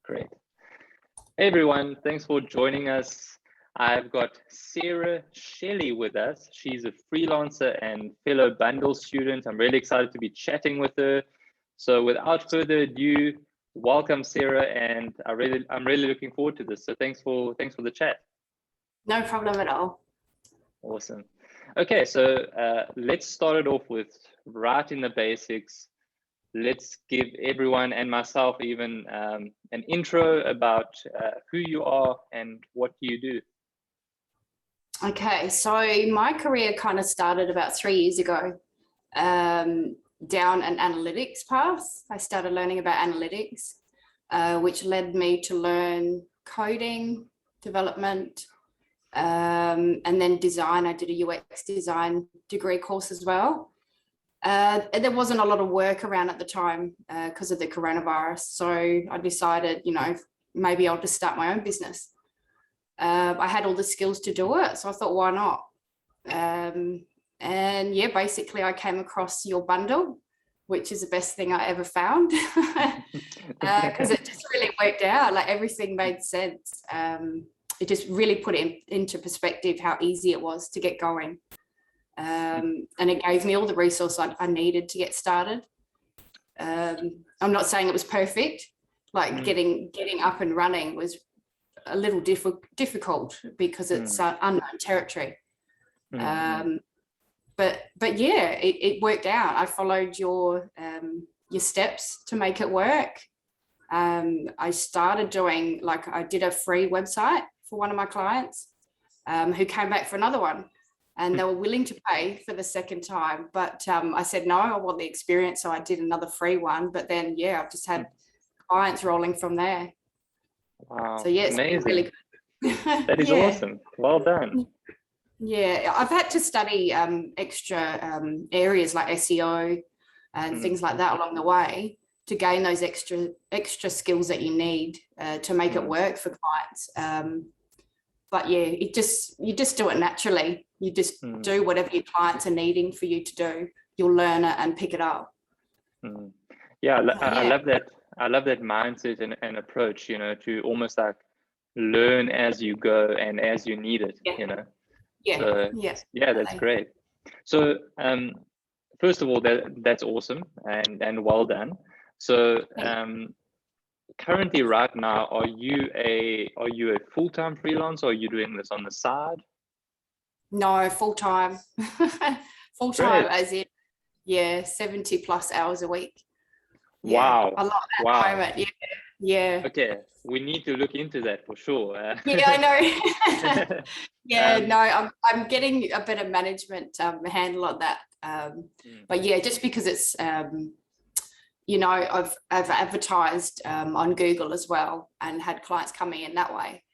Great. Hey everyone, thanks for joining us. I've got Sarah Shelley with us. She's a freelancer and fellow bundle student. I'm really excited to be chatting with her. So without further ado, welcome Sarah, and I'm really looking forward to this. So thanks for the chat. No problem at all. Awesome. Okay, so let's start it off with right in the basics. Let's give everyone and myself even an intro about who you are and what you do. Okay, so my career kind of started about 3 years ago down an analytics path. I started learning about analytics, which led me to learn coding, development, and then design. I did a UX design degree course as well. There wasn't a lot of work around at the time because of the coronavirus. So I decided, maybe I'll just start my own business. I had all the skills to do it. So I thought, why not? And yeah, basically I came across your bundle, which is the best thing I ever found because it just really worked out. Like everything made sense. It just really put it into perspective how easy it was to get going. And it gave me all the resources I needed to get started. I'm not saying it was perfect. Like getting up and running was a little difficult because it's unknown territory. But yeah, it worked out. I followed your steps to make it work. I started doing, I did a free website for one of my clients who came back for another one. And they were willing to pay for the second time. But I said, no, I want the experience. So I did another free one. But then, yeah, I've just had clients rolling from there. Wow. So, yeah, it's amazing. Really good. That is awesome. Well done. Yeah, I've had to study extra areas like SEO and things like that along the way to gain those extra skills that you need to make it work for clients. But yeah, you just do it naturally. You just do whatever your clients are needing for you to do. You'll learn it and pick it up. Yeah, I love that. I love that mindset and approach, to almost like learn as you go and as you need it, Yeah. So, yeah, that's great. So first of all, that's awesome and well done. So currently right now, are you a full-time freelancer, or are you doing this on the side? No, full-time. Full-time as in 70 plus hours a week. Wow. A lot at the moment. Yeah. Okay, we need to look into that for sure. Yeah, I know. No, I'm getting a better management handle on that. But yeah, just because it's I've advertised on Google as well and had clients coming in that way.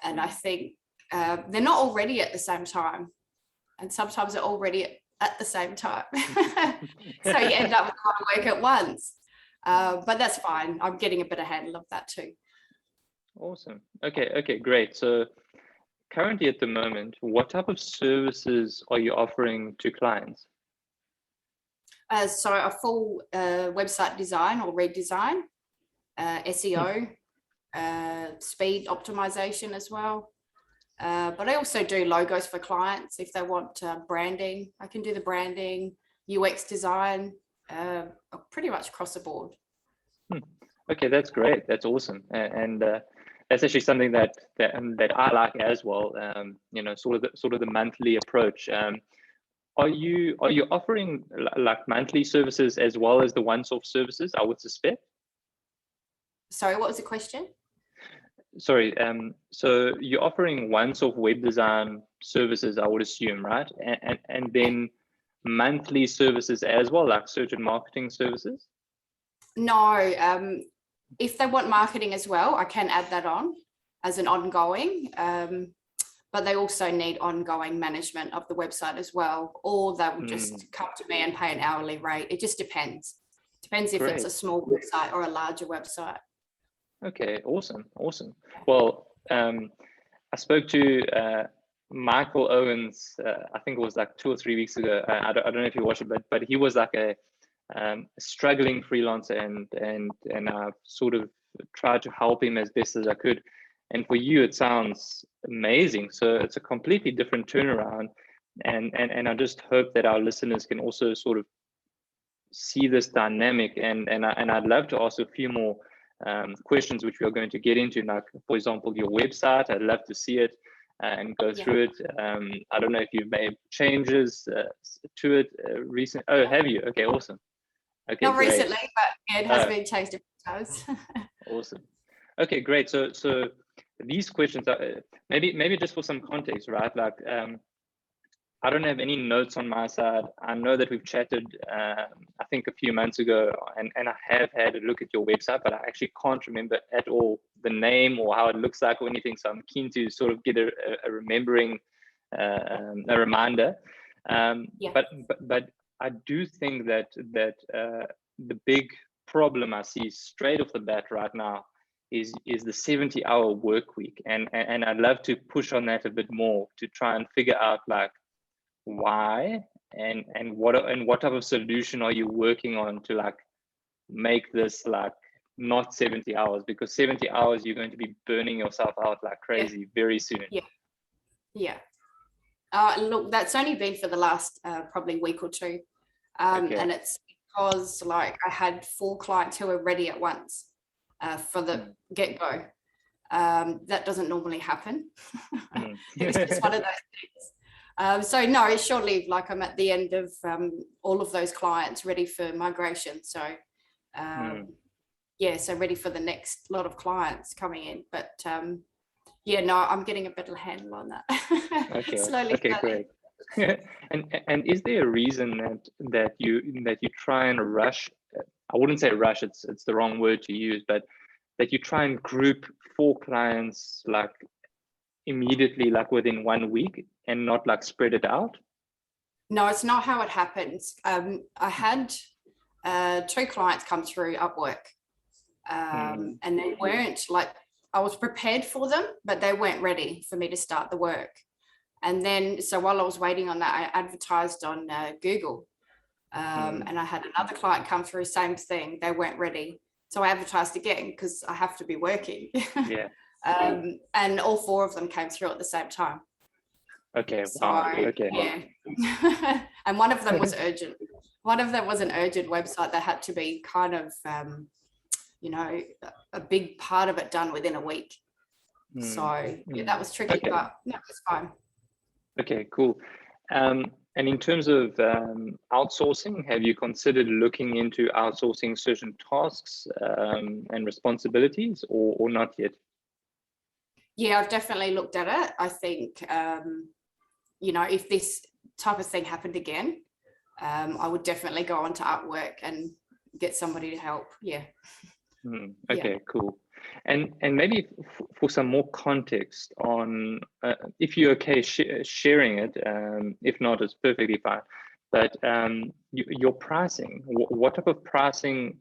And I think they're not already at the same time. And sometimes they're already at the same time. So you end up with a lot of work at once. But that's fine. I'm getting a better handle of that too. Awesome. Okay, great. So currently at the moment, what type of services are you offering to clients? So a full website design or redesign, SEO, speed optimization as well. But I also do logos for clients if they want branding. I can do the branding, UX design, pretty much across the board. Okay, that's great. That's awesome, and that's actually something that I like as well. Sort of the monthly approach. Are you offering like monthly services as well as the once-off services, I would suspect? Sorry, what was the question? Sorry, so you're offering once-off web design services, I would assume, right? And then monthly services as well, like search and marketing services? No, if they want marketing as well, I can add that on as an ongoing. But they also need ongoing management of the website as well, or they will just come to me and pay an hourly rate. It just depends. Depends if it's a small website or a larger website. Okay, awesome. Well, I spoke to Michael Owens, I think it was like 2 or 3 weeks ago. I don't know if you watched it, but he was like a struggling freelancer, and I've sort of tried to help him as best as I could. And for you, it sounds amazing. So it's a completely different turnaround. And I just hope that our listeners can also sort of see this dynamic. And I'd love to ask a few more questions, which we are going to get into, like, for example, your website. I'd love to see it and go through it. I don't know if you've made changes to it recent. Oh, have you? Okay, awesome. Okay, not great. recently, but it has been changed a few times. Awesome. Okay, great. So these questions are maybe just for some context, right? Like, I don't have any notes on my side. I know that we've chatted, I think a few months ago, and I have had a look at your website, but I actually can't remember at all the name or how it looks like or anything. So I'm keen to sort of get a remembering, a reminder. But I do think that the big problem I see straight off the bat right now is the 70-hour work week, and I'd love to push on that a bit more to try and figure out, like, why and what type of solution are you working on to, like, make this, like, not 70 hours, because 70 hours you're going to be burning yourself out like crazy very soon. Look, that's only been for the last probably week or two, and it's because, like, I had 4 clients who were ready at once for the get-go. That doesn't normally happen. It was just one of those things. So no, it's short-lived. Like, I'm at the end of all of those clients ready for migration. So so ready for the next lot of clients coming in. But no, I'm getting a better handle on that. Okay. Slowly. Great. and is there a reason that you try and rush? I wouldn't say rush, it's the wrong word to use, but that you try and group 4 clients, like, immediately, like within 1 week, and not, like, spread it out? No, it's not how it happens. I had 2 clients come through Upwork, and they weren't, like, I was prepared for them, but they weren't ready for me to start the work. And then, so while I was waiting on that, I advertised on Google, and I had another client come through, same thing, they weren't ready. So I advertised again because I have to be working. And all 4 of them came through at the same time. Okay. So, and one of them was urgent. One of them was an urgent website that had to be kind of, a big part of it done within a week. So that was tricky, but no, it was fine. Okay, cool. And in terms of outsourcing, have you considered looking into outsourcing certain tasks and responsibilities, or not yet? Yeah, I've definitely looked at it. I think, if this type of thing happened again, I would definitely go onto Upwork and get somebody to help. Yeah. Okay, cool. And maybe for some more context on, if you're okay sharing it, if not, it's perfectly fine. But your pricing, what type of pricing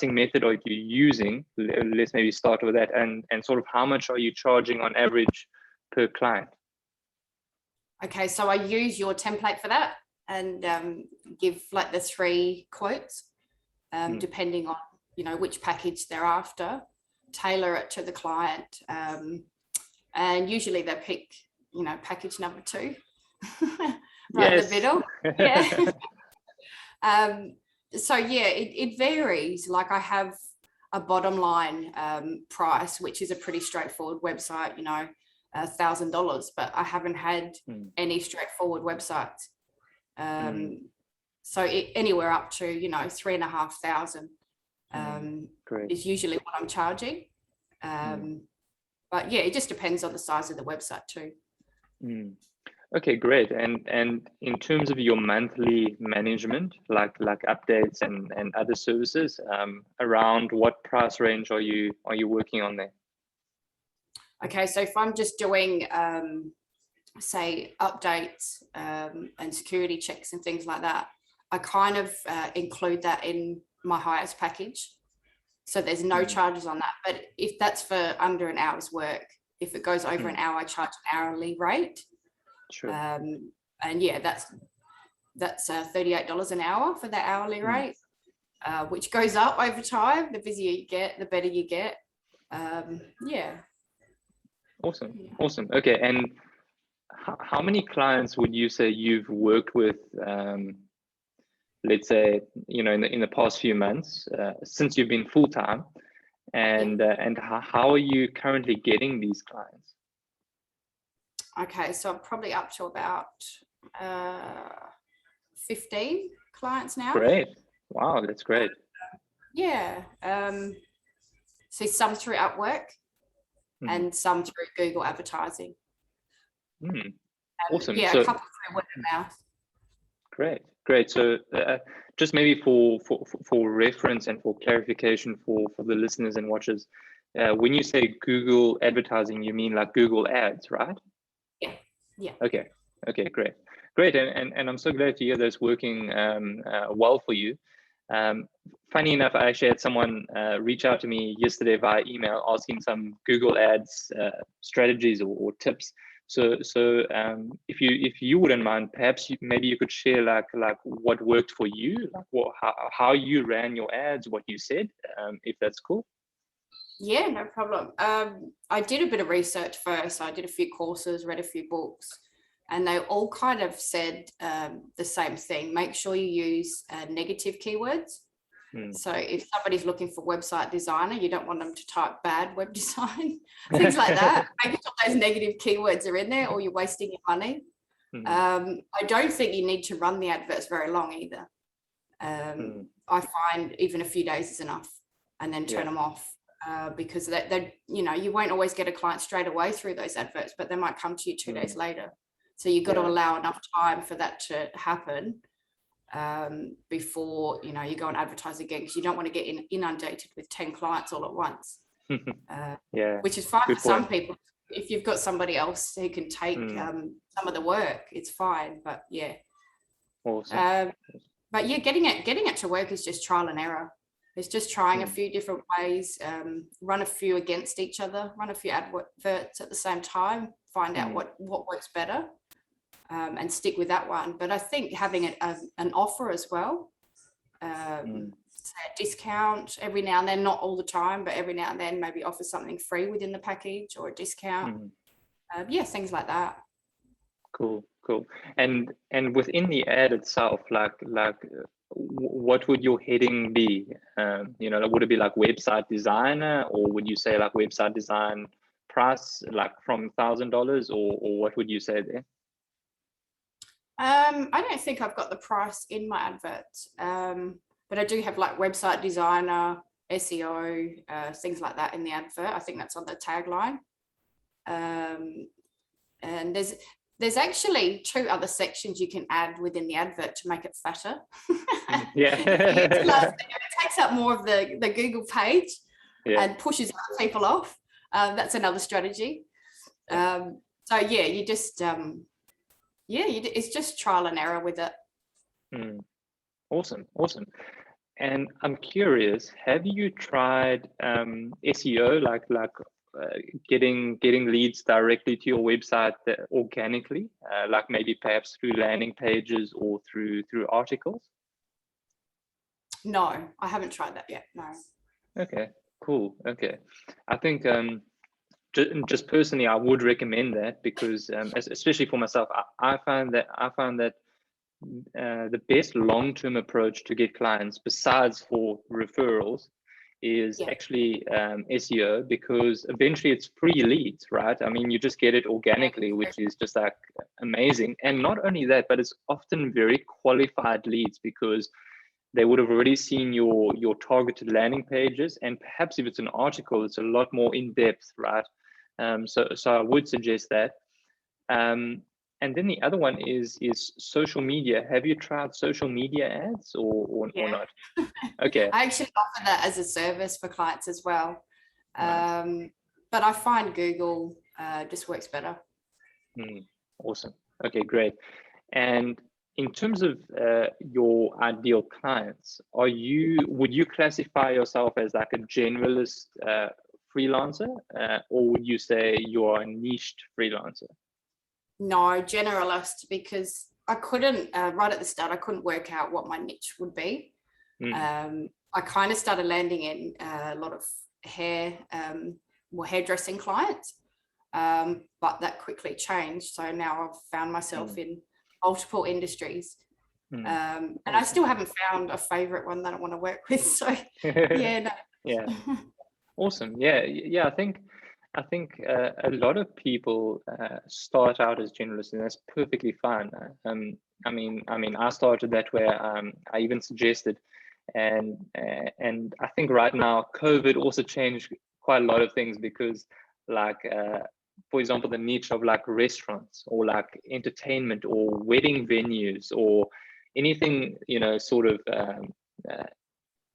method are you using? Let's maybe start with that, and sort of how much are you charging on average per client? Okay, so I use your template for that, and give, like, the 3 quotes, depending on which package they're after, tailor it to the client, and usually they pick package number 2 right in the middle. So it varies. Like, I have a bottom line price, which is a pretty straightforward website, $1,000, but I haven't had any straightforward websites. So anywhere up to $3,500 is usually what I'm charging. But it just depends on the size of the website too. Okay, great. And in terms of your monthly management, like updates and other services, around what price range are you working on there? Okay, so if I'm just doing say updates and security checks and things like that, I kind of include that in my highest package. So there's no charges on that. But if that's for under an hour's work, if it goes over an hour, I charge an hourly rate. Sure. And that's $38 an hour for that hourly rate. which goes up over time. The busier you get, the better you get. Yeah. Awesome. Okay, and how many clients would you say you've worked with, let's say, in the past few months, since you've been full-time, and how are you currently getting these clients? Okay, so I'm probably up to about 15 clients now. Great. Wow, that's great. Yeah. So some through Upwork and some through Google advertising. Awesome. Yeah, so, a couple through word of mouth. Great. So just maybe for reference and for clarification for the listeners and watchers, when you say Google advertising, you mean like Google Ads, right? Yeah. Okay, great. And I'm so glad to hear that's working well for you. Funny enough, I actually had someone reach out to me yesterday via email asking some Google Ads strategies or tips. So if you wouldn't mind, perhaps maybe you could share like what worked for you, like how you ran your ads, what you said, if that's cool. Yeah, no problem. I did a bit of research first. I did a few courses, read a few books, and they all kind of said the same thing. Make sure you use negative keywords. So if somebody's looking for website designer, you don't want them to type bad web design, things like that. Make sure those negative keywords are in there or you're wasting your money. I don't think you need to run the adverts very long either. I find even a few days is enough and then turn them off. Because they you won't always get a client straight away through those adverts, but they might come to you 2 days later. So you've got to allow enough time for that to happen before you go and advertise again, because you don't want to get inundated with 10 clients all at once. Which is fine for some people. If you've got somebody else who can take some of the work, it's fine. But yeah, awesome. But yeah, getting it to work is just trial and error. It's just trying a few different ways, run a few against each other, run a few adverts at the same time, find out what works better, and stick with that one. But I think having an offer as well, say a discount every now and then, not all the time, but every now and then, maybe offer something free within the package or a discount. Things like that. Cool. And within the ad itself, like what would your heading be? Would it be like website designer, or would you say like website design price, like from $1,000, or what would you say there? I don't think I've got the price in my adverts, but I do have like website designer, SEO, things like that in the advert. I think that's on the tagline. And there's actually 2 other sections you can add within the advert to make it fatter. It takes up more of the Google page and pushes other people off. That's another strategy. You just it's just trial and error with it. Awesome. And I'm curious, have you tried SEO, like getting leads directly to your website organically, like maybe perhaps through landing pages or through articles? No, I haven't tried that yet. No. Okay, cool. Okay, I think just personally, I would recommend that, because especially for myself, I found that the best long-term approach to get clients, besides for referrals, is actually SEO, because eventually it's free leads, right? I mean, you just get it organically, which is just like amazing. And not only that, but it's often very qualified leads, because they would have already seen your targeted landing pages, and perhaps if it's an article, it's a lot more in depth, right? So I would suggest that. And then the other one is social media. Have you tried social media ads or not? Okay. I actually offer that as a service for clients as well. Nice. But I find Google just works better. Awesome. Okay, great. And in terms of your ideal clients, would you classify yourself as like a generalist freelancer, or would you say you're a niched freelancer? No, generalist, because I couldn't right at the start, I couldn't work out what my niche would be. I kind of started landing in a lot of hairdressing clients, but that quickly changed. So now I've found myself in multiple industries. And I still haven't found a favorite one that I want to work with. So yeah, no. Yeah. Awesome. Yeah. I think a lot of people start out as generalists, and that's perfectly fine. I mean, I started that way. I even suggested, and I think right now COVID also changed quite a lot of things, because like for example, the niche of like restaurants or like entertainment or wedding venues or anything, you know, sort of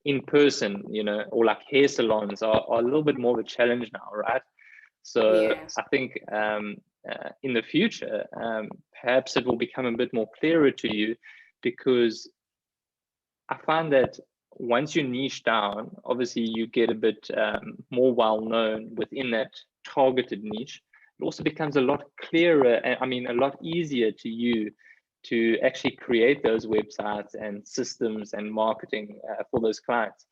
in person, you know, or like hair salons are a little bit more of a challenge now, right? So Yes. I think in the future, perhaps it will become a bit more clearer to you, because I find that once you niche down, obviously you get a bit more well known within that targeted niche. It also becomes a lot clearer, and I mean, a lot easier to you to actually create those websites and systems and marketing for those clients.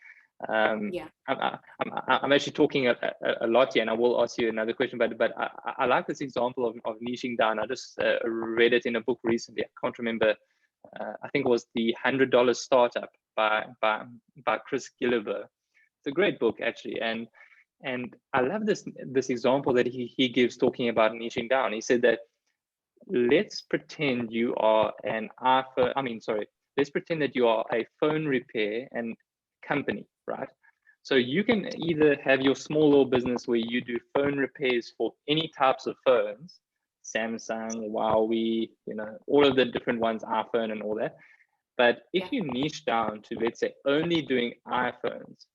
Yeah. I'm actually talking a lot here, and I will ask you another question, but I like this example of niching down. I just read it in a book recently. I can't remember. I think it was the $100 Startup by Chris Gilliver. It's a great book, actually, and I love this example that he gives, talking about niching down. He said that, let's pretend you are an iPhone. I mean, sorry. Let's pretend that you are a phone repair and company, right? So you can either have your small little business where you do phone repairs for any types of phones, Samsung, Huawei, you know, all of the different ones, iPhone and all that. But if you niche down to, let's say, only doing iPhones,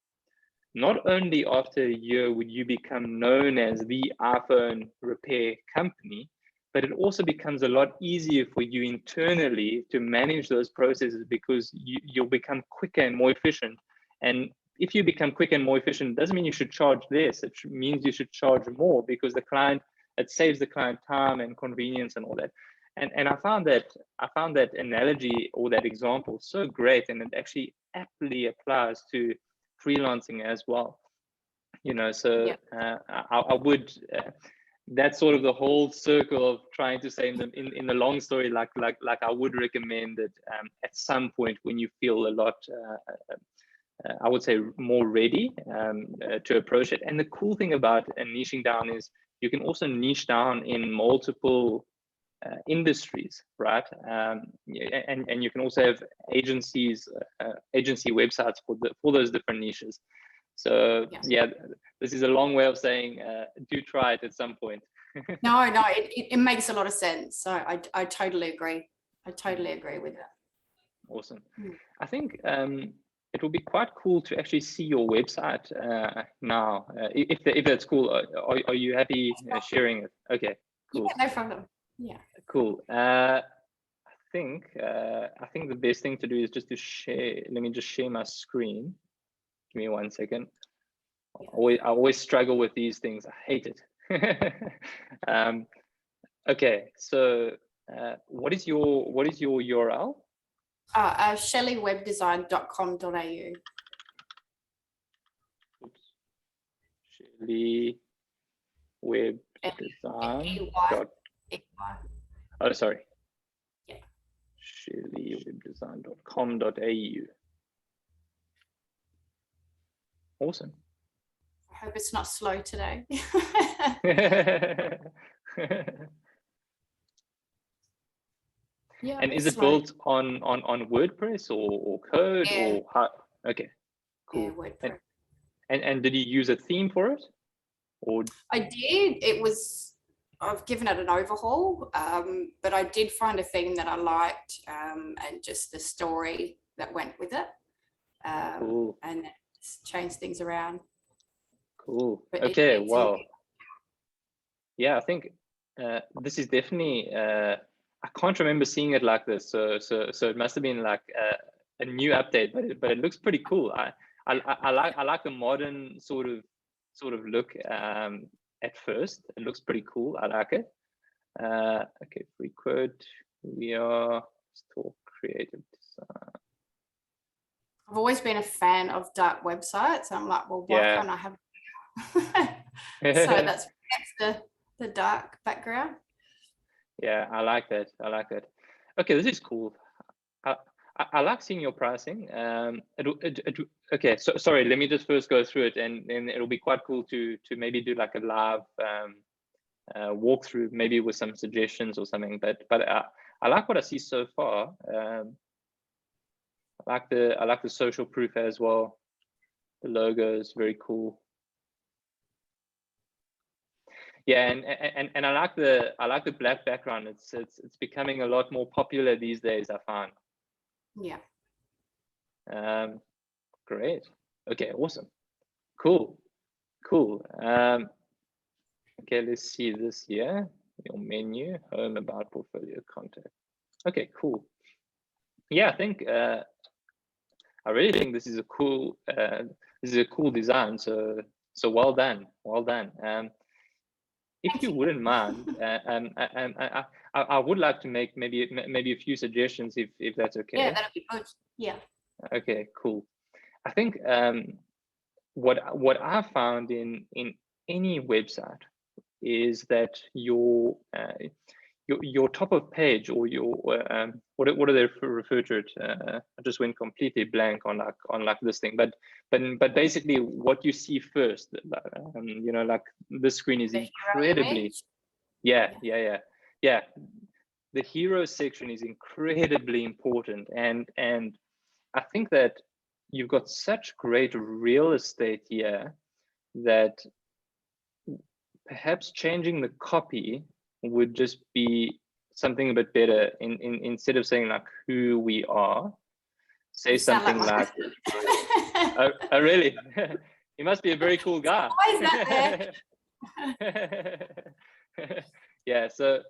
not only after a year would you become known as the iPhone repair company, but it also becomes a lot easier for you internally to manage those processes, because you'll become quicker and more efficient. And if you become quicker and more efficient, it doesn't mean you should charge less. It means you should charge more, because it saves the client time and convenience and all that. And I found that analogy, or that example, so great, and it actually aptly applies to freelancing as well. You know, so I would that's sort of the whole circle of trying to say in the long story, like I would recommend that at some point when you feel a lot I would say more ready to approach it. And the cool thing about niching down is you can also niche down in multiple industries, right? And you can also have agency websites for those different niches. So yeah, this is a long way of saying do try it at some point. No, it makes a lot of sense. So I totally agree. I totally agree with that. Awesome. I think it will be quite cool to actually see your website now. If that's cool, are you happy sharing it? Okay, cool. Yeah, no problem. Yeah. Cool. I think the best thing to do is just to share. Let me just share my screen. Give me 1 second. I always struggle with these things. I hate it. Okay, so what is your URL? ShelleyWebDesign.com.au. Oops. Shelley Web Design. Oh, sorry. Yeah. ShelleyWebDesign.com.au. Awesome. I hope it's not slow today. Yeah. And is it built on WordPress or code or how? Okay, cool. Yeah, WordPress. And did you use a theme for it? Or I did. I've given it an overhaul, but I did find a theme that I liked, and just the story that went with it, cool. and changed things around. Cool. But okay. Wow. Yeah, I think this is definitely. I can't remember seeing it like this, so it must have been like a new update, but it looks pretty cool. I like the modern sort of look. At first, it looks pretty cool. I like it. Okay, free quote. We are talk creative design. I've always been a fan of dark websites. I'm like, well, why Yeah. can't I have so that's the dark background. Yeah, I like that. I like that. Okay, this is cool. I like seeing your pricing. Okay, so sorry, let me just first go through it, and it'll be quite cool to maybe do like a live walkthrough, maybe with some suggestions or something. But I like what I see so far. I like the social proof as well. The logo is very cool. Yeah, and I like the black background. It's becoming a lot more popular these days, I find. Yeah. Great. Okay, awesome. Cool. Okay, let's see this here. Your menu, home, about, portfolio, contact. Okay, cool. Yeah, I think I really think this is a cool design. So well done. If you wouldn't mind, I would like to make maybe a few suggestions if that's okay. Yeah, that'd be good. Yeah. Okay, cool. I think what I found in any website is that your top of page, or your what do they refer to it? I just went completely blank on this thing, but basically what you see first, you know, like this screen is incredibly, yeah. The hero section is incredibly important, and I think that you've got such great real estate here that perhaps changing the copy would just be something a bit better. Instead of saying like who we are, say something like oh, really? He must be a very cool guy. Why is that there? Yeah, so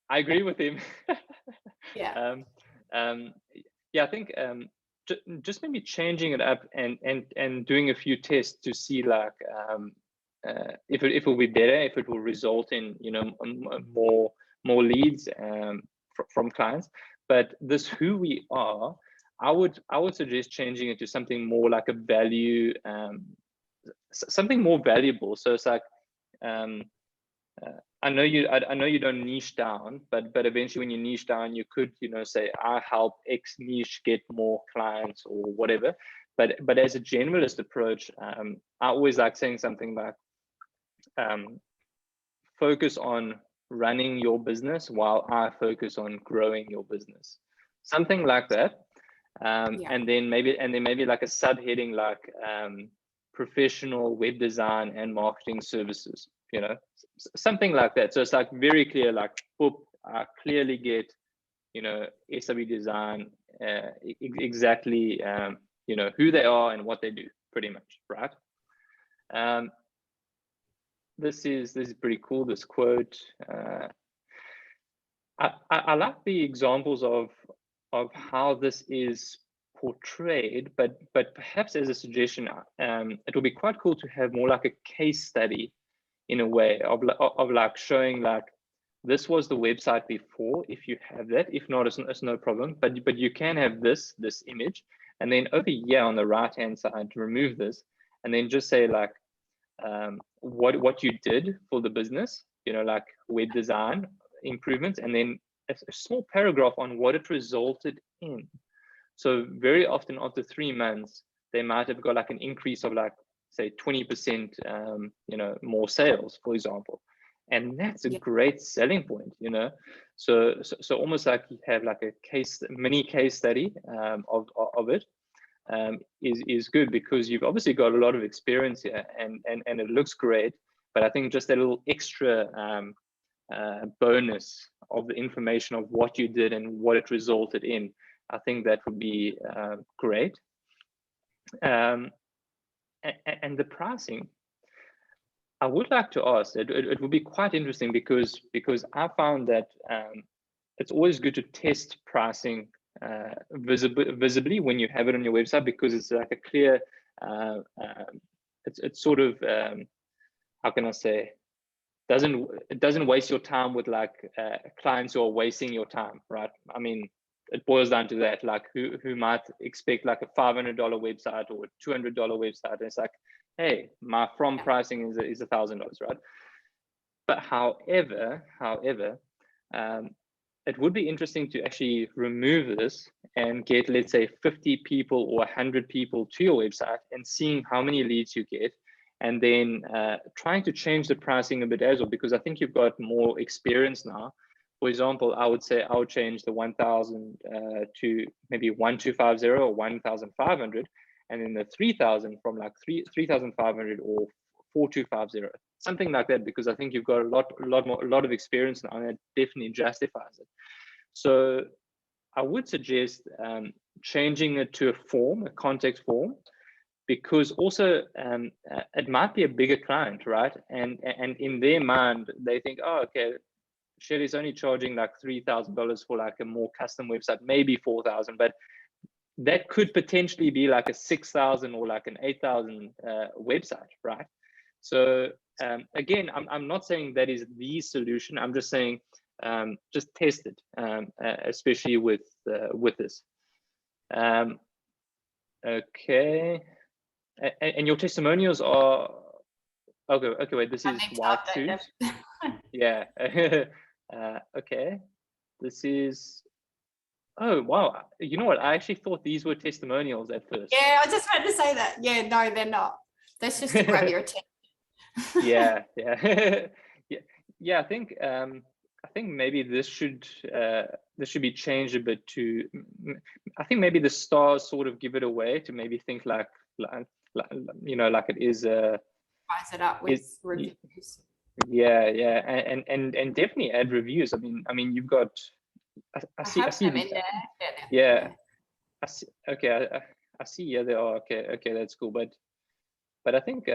I agree with him. Yeah. Yeah, I think just maybe changing it up and doing a few tests to see like if it will be better, if it will result in, you know, more leads from clients. But this who we are, I would suggest changing it to something more like a value, something more valuable. So it's like I know you don't niche down, but eventually when you niche down, you could, you know, say I help X niche get more clients or whatever. But as a generalist approach, I always like saying something like focus on running your business while I focus on growing your business, something like that. And then maybe like a subheading like professional web design and marketing services, you know, something like that. So it's like very clear, like, boop, I clearly get, you know, SW Design, exactly, you know, who they are and what they do, pretty much, right? This is pretty cool, this quote. I like the examples of how this is portrayed, but perhaps as a suggestion, it would be quite cool to have more like a case study in a way of like showing like this was the website before, if you have that. If not, it's no problem, but you can have this image, and then over here on the right hand side remove this, and then just say like what you did for the business, you know, like web design improvements, and then a small paragraph on what it resulted in. So very often after 3 months, they might have got like an increase of like, say 20%, you know, more sales, for example. And that's a great selling point, you know. So almost like you have like a mini case study of it. Is good because you've obviously got a lot of experience here, and it looks great. But I think just a little extra bonus of the information of what you did and what it resulted in, I think that would be great. And the pricing, I would like to ask, it would be quite interesting because I found that it's always good to test pricing visibly when you have it on your website, because it's like a clear, it's sort of, how can I say, it doesn't waste your time with like clients who are wasting your time, right? I mean, it boils down to that, like who might expect like a $500 website or a $200 website. And it's like, hey, my from pricing is $1,000, right? But however, it would be interesting to actually remove this and get, let's say, 50 people or 100 people to your website and seeing how many leads you get, and then trying to change the pricing a bit as well, because I think you've got more experience now. For example, I would say I would change the 1,000 to maybe 1,250 or 1,500, and then the 3,000 from like 3,500 or 4,250, something like that, because I think you've got a lot of experience now, and it definitely justifies it. So I would suggest changing it to a contact form, because also it might be a bigger client, right? And in their mind, they think, oh, okay, Shelley's only charging like $3,000 for like a more custom website, maybe 4,000, but that could potentially be like a 6,000 or like an 8,000 website, right? So again, I'm not saying that is the solution. I'm just saying just test it, especially with this. Okay, and your testimonials are okay. Wait, this is white shoes. Yeah. Okay, this is. Oh wow! You know what? I actually thought these were testimonials at first. Yeah, I just meant to say that. Yeah, no, they're not. That's just to grab your attention. Yeah. I think maybe this should be changed a bit to. I think maybe the stars sort of give it away to maybe think like you know, like it is. Spice it up with reviews. Yeah, and definitely add reviews. I mean, you've got. I see them in there. Yeah. I see. Okay, I see. Yeah, they are. Okay, that's cool. But I think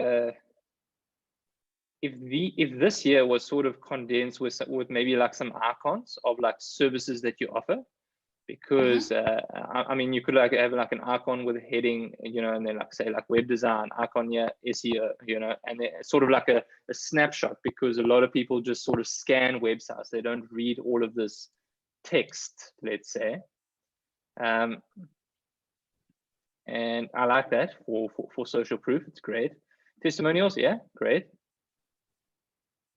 if this year was sort of condensed with maybe like some icons of like services that you offer, because I mean, you could like have like an icon with a heading, you know, and then like say like web design icon, yeah, SEO, you know, and then sort of like a snapshot, because a lot of people just sort of scan websites, they don't read all of this text, let's say. And I like that for social proof. It's great. Testimonials, yeah, great.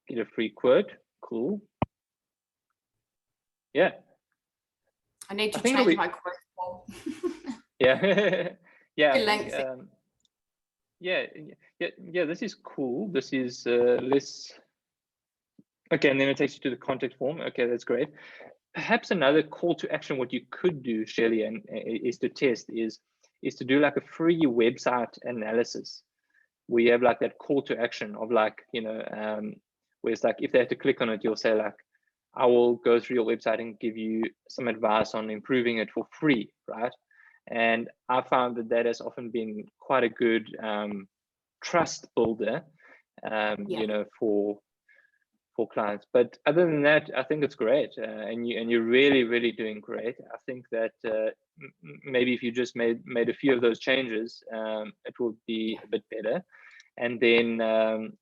Get a free quote, cool. Yeah. I need to change my quote form. Yeah. Yeah. Lengthy. Yeah. This is cool. This is less. Okay, and then it takes you to the contact form. Okay, that's great. Perhaps another call to action, what you could do, Shelley, and is to test is to do like a free website analysis. We have like that call to action of like, you know, where it's like if they have to click on it, you'll say like, I will go through your website and give you some advice on improving it for free, right? And I found that has often been quite a good trust builder, you know, for clients. But other than that, I think it's great, and you're really doing great. I think that maybe if you just made a few of those changes, it will be a bit better. And then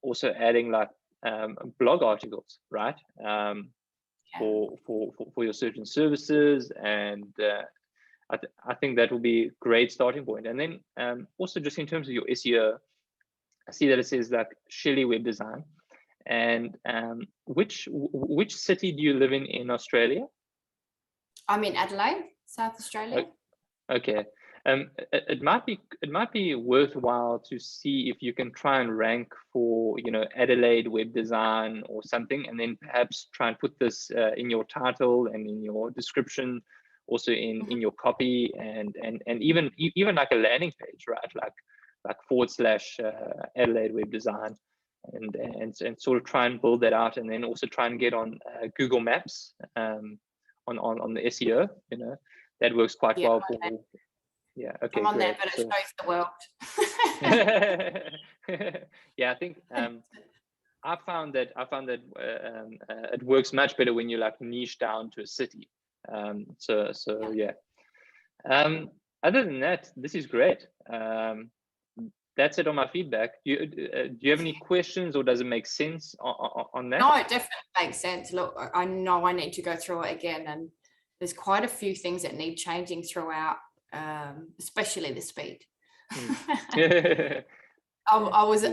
also adding like blog articles, right? For your certain services, and I think that will be a great starting point. And then also just in terms of your SEO, I see that it says like Shelley Web Design. And which city do you live in Australia? I'm in Adelaide, South Australia. Okay. It might be worthwhile to see if you can try and rank for, you know, Adelaide Web Design or something, and then perhaps try and put this in your title and in your description, also in your copy, and even like a landing page, right? Like / Adelaide Web Design. And sort of try and build that out, and then also try and get on Google Maps on the SEO. You know, that works quite well for. Yeah. Okay. I'm on great. there, but it shows the world. Yeah, I think I found that it works much better when you like niche down to a city. So yeah. Other than that, this is great. That's it on my feedback. Do you have any questions, or does it make sense on that? No, it definitely makes sense. Look, I know I need to go through it again, and there's quite a few things that need changing throughout, especially the speed. I was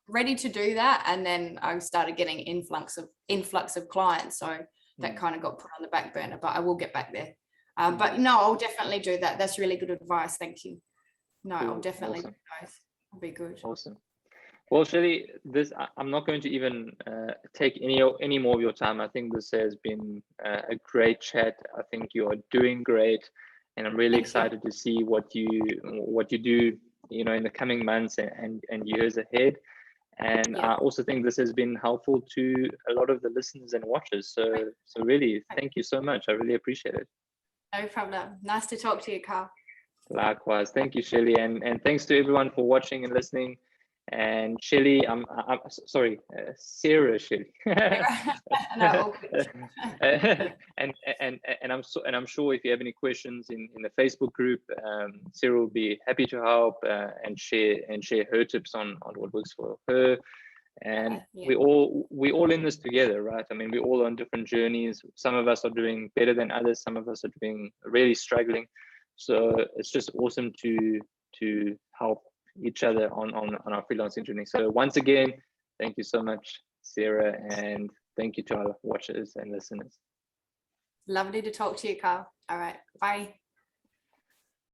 ready to do that, and then I started getting influx of clients, so that kind of got put on the back burner, but I will get back there. But no, I'll definitely do that. That's really good advice. Thank you. No, I'll definitely do both. It'll be good. Awesome. Well, Shelley, I'm not going to even take any more of your time. I think this has been a great chat. I think you are doing great, and I'm really excited to see what you do, you know, in the coming months and years ahead. And I also think this has been helpful to a lot of the listeners and watchers. So really, thank you so much. I really appreciate it. No problem. Nice to talk to you, Carl. Likewise. Thank you, Shelley. And thanks to everyone for watching and listening. And Shelley, I'm sorry, Sarah Shelley. No, and I'm sure if you have any questions in the Facebook group, Sarah will be happy to help and share her tips on what works for her. And we all in this together, right? I mean, we're all on different journeys. Some of us are doing better than others. Some of us are doing really struggling. So it's just awesome to help each other on our freelancing journey. So once again, thank you so much, Sarah, and thank you to our watchers and listeners. Lovely to talk to you, Carl. All right, bye.